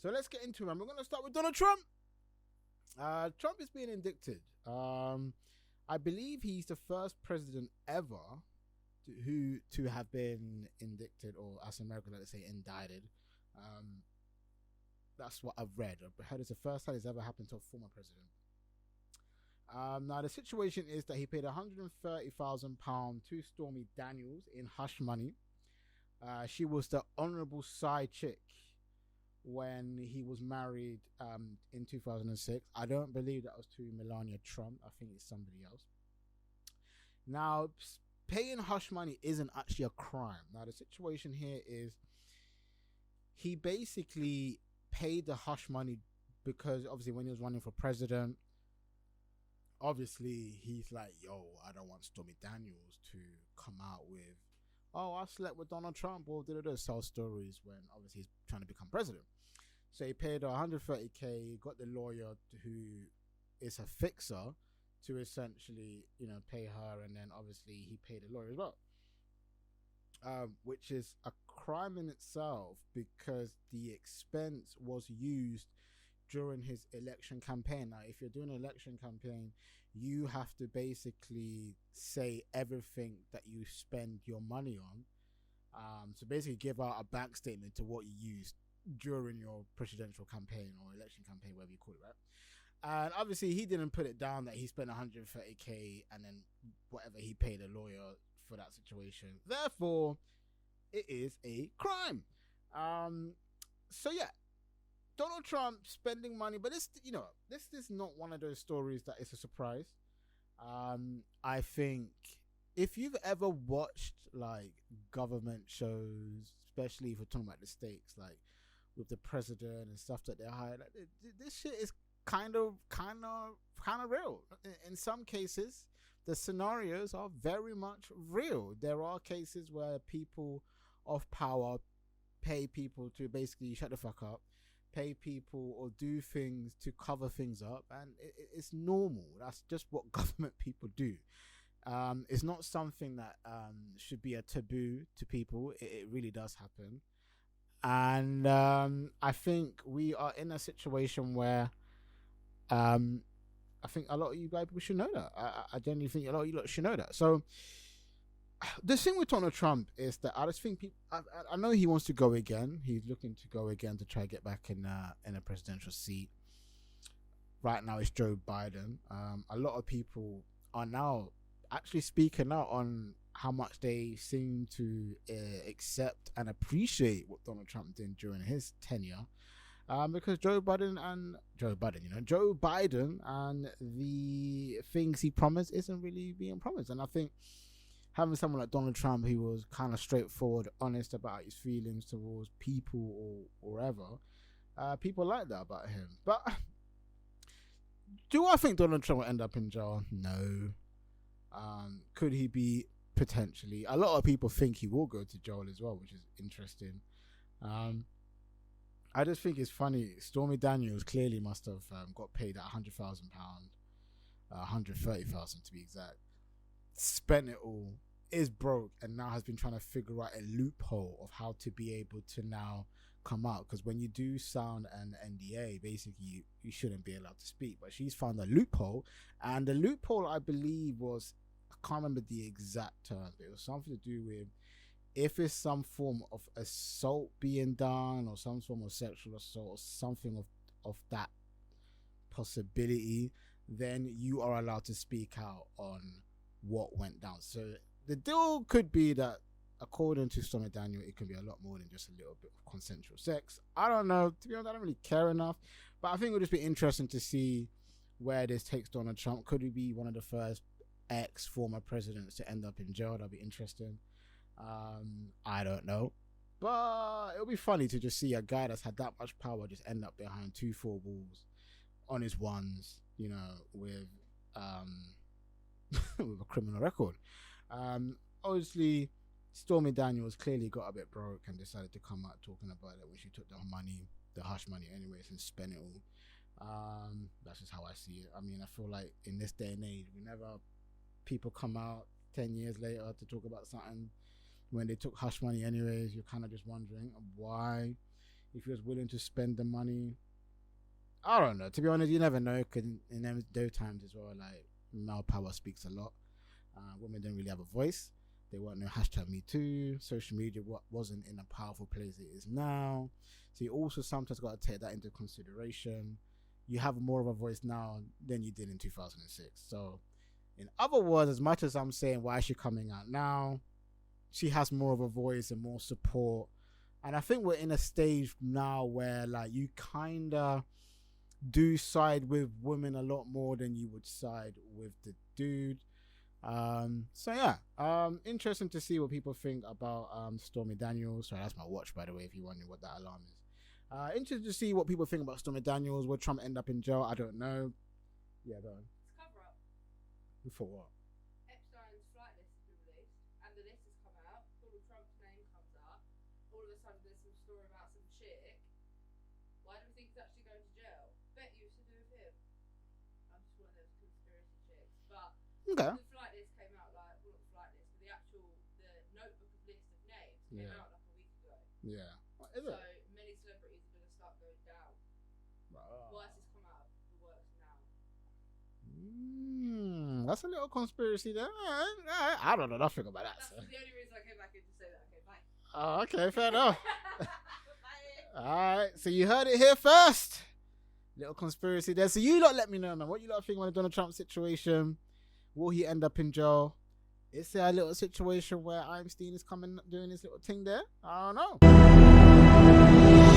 So let's get into it. We're going to start with Donald Trump. Trump is being indicted. I believe he's the first president ever to have been indicted, or as Americans like to say, indicted. That's what I've read. I've heard it's the first time it's ever happened to a former president. Now the situation is that he paid £130,000 to Stormy Daniels in hush money. She was the honourable side chick when he was married in 2006. I don't believe that was to Melania Trump. I think it's somebody else. Now, paying hush money isn't actually a crime. Now, the situation here is he basically paid the hush money because obviously when he was running for president, obviously he's like, yo, I don't want Stormy Daniels to come out with, oh, I slept with Donald Trump or sell stories when obviously he's trying to become president. So he paid $130K, got the lawyer who is a fixer to essentially, pay her, and then obviously he paid the lawyer as well. Which is a crime in itself because the expense was used during his election campaign. Now, if you're doing an election campaign, you have to basically say everything that you spend your money on. So basically give out a bank statement to what you used during your presidential campaign or election campaign, whatever you call it, right? And obviously he didn't put it down that he spent $130K and then whatever he paid a lawyer for that situation. Therefore, it is a crime. So yeah, Donald Trump spending money, but this is not one of those stories that is a surprise. I think if you've ever watched like government shows, especially if we're talking about the States, like with the president and stuff that they hire, like, this shit is kind of real. In some cases, the scenarios are very much real. There are cases where people of power pay people to basically shut the fuck up, pay people or do things to cover things up, and it's normal. That's just what government people do. It's not something that should be a taboo to people. It really does happen. And I think we are in a situation where I think a lot of you guys should know that. I genuinely think a lot of you should know that. So the thing with Donald Trump is that I just think people, I know he wants to go again. He's looking to go again to try to get back in a presidential seat. Right now it's Joe Biden. A lot of people are now actually speaking out on how much they seem to accept and appreciate what Donald Trump did during his tenure. Because Joe Biden and the things he promised isn't really being promised. And I think having someone like Donald Trump who was kind of straightforward, honest about his feelings towards people or whatever, people like that about him. But do I think Donald Trump will end up in jail? No. Could he be? Potentially. A lot of people think he will go to jail as well, which is interesting. I just think it's funny. Stormy Daniels clearly must have got paid £100,000, £130,000 to be exact. Spent it all, is broke, and now has been trying to figure out a loophole of how to be able to now come out. Because when you do sound an NDA, basically you shouldn't be allowed to speak. But she's found a loophole, and the loophole I believe was, I can't remember the exact terms, but it was something to do with if it's some form of assault being done or some form of sexual assault or something of that possibility, then you are allowed to speak out on what went down. So the deal could be that, according to Stormy Daniels, it can be a lot more than just a little bit of consensual sex. I don't know. To be honest, I don't really care enough. But I think it would just be interesting to see where this takes Donald Trump. Could he be one of the first ex-former presidents to end up in jail? That'd be interesting. I don't know. But it'll be funny to just see a guy that's had that much power just end up behind 2-4 walls on his ones, with with a criminal record. Obviously, Stormy Daniels clearly got a bit broke and decided to come out talking about it when she took the hush money anyways, and spent it all. That's just how I see it. I mean, I feel like in this day and age, whenever people come out 10 years later to talk about something when they took hush money anyways, you're kind of just wondering why if he was willing to spend the money. I don't know. To be honest, you never know. Cause in those times as well, like male power speaks a lot. Women didn't really have a voice. There weren't no hashtag Me Too. Social media wasn't in a powerful place it is now. So you also sometimes got to take that into consideration. You have more of a voice now than you did in 2006. So in other words, as much as I'm saying why is she coming out now, she has more of a voice and more support. And I think we're in a stage now where like you kind of do side with women a lot more than you would side with the dude. So yeah, interesting to see what people think about Stormy Daniels. Sorry, that's my watch, by the way, if you're wondering what that alarm is. Interested to see what people think about Stormy Daniels. Will Trump end up in jail? I don't know. Yeah, go on. It's cover up. For what? Epstein's flight list has been released, and the list has come out. Donald Trump's name comes up. All of a sudden, there's some story about some chick. Why do we think he's actually going to jail? Bet you it's to do with him. I'm just one of those conspiracy chicks. But Okay. the flight list came out like, well, not the flight list, but the notebook of list of names came out like a week ago. Yeah. What is So it? many celebrities are going to start going down. Wow. Why has this come out of the works now? That's a little conspiracy there. I don't know nothing about that. That's So. the only reason I came back in to say that. Okay, bye. Oh, okay, fair enough. Bye. Alright, so you heard it here first. Little conspiracy there. So you lot let me know, man. What you lot think on the Donald Trump situation? Will he end up in jail? Is there a little situation where Einstein is coming doing his little thing there? I don't know.